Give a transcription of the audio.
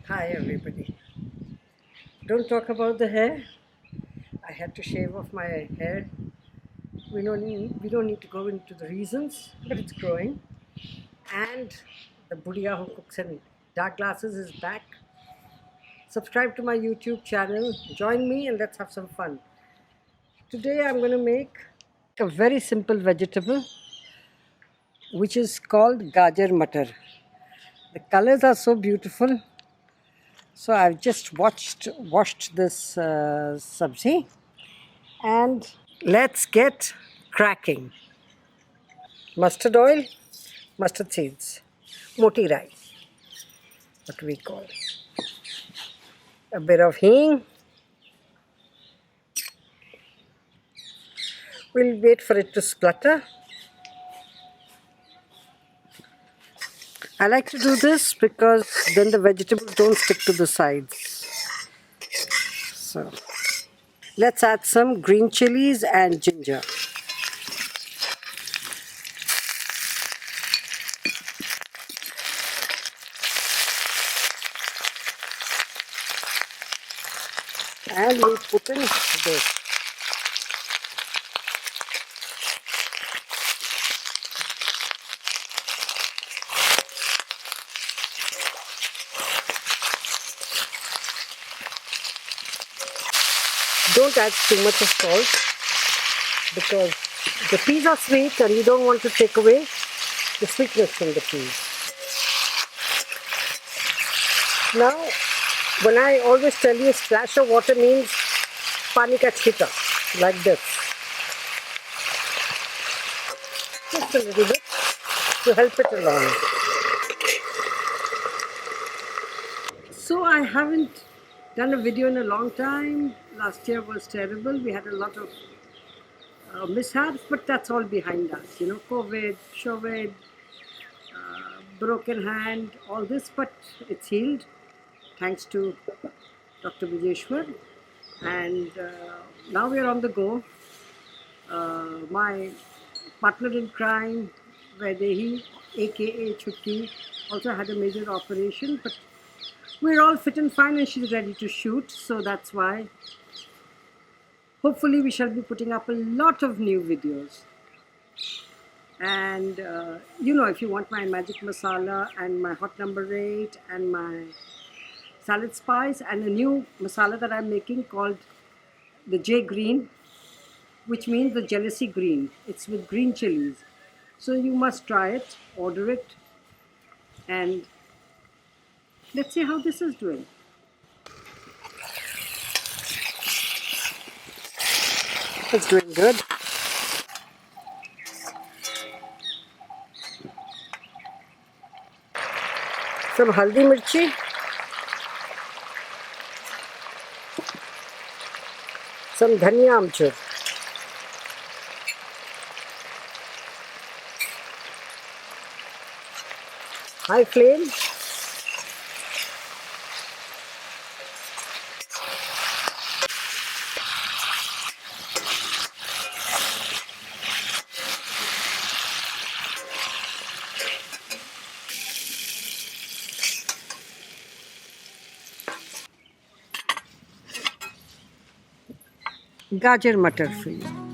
Hi everybody. Don't talk about the hair. I had to shave off my hair. We don't need to go into the reasons, but it's growing. And the Budhiya who cooks in dark glasses is back. Subscribe to my YouTube channel. Join me and let's have some fun. Today I'm going to make a very simple vegetable which is called GAJAR Matar. The colors are so beautiful. So I've just washed this sabzi and let's get cracking. Mustard oil, mustard seeds, moti rai, what we call. A bit of hing. We'll wait for it to splutter. I like to do this because then the vegetables don't stick to the sides. So let's add some green chillies and ginger. And we put in this. Don't add too much of salt because the peas are sweet and you don't want to take away the sweetness from the peas. Now, when I always tell you splash of water means pani ka chita, like this. Just a little bit to help it along. So I haven't done a video in a long time. Last year was terrible. We had a lot of mishaps, but that's all behind us. You know, COVID, Shovid, broken hand, all this, but it's healed thanks to Dr. Vijeshwar. And now we are on the go. My partner in crime, Bareilly, aka Chutki, also had a major operation, but we're all fit and fine and she's ready to shoot, so that's why hopefully we shall be putting up a lot of new videos. And you know, if you want my magic masala and my hot number 8 and my salad spice and a new masala that I'm making called the J Green, which means the jealousy green. It's with green chilies. So you must try it, order it, and let's see how this is doing. It's doing good. Some haldi mirchi. Some dhania amchur. High flame. Gajar matar for you.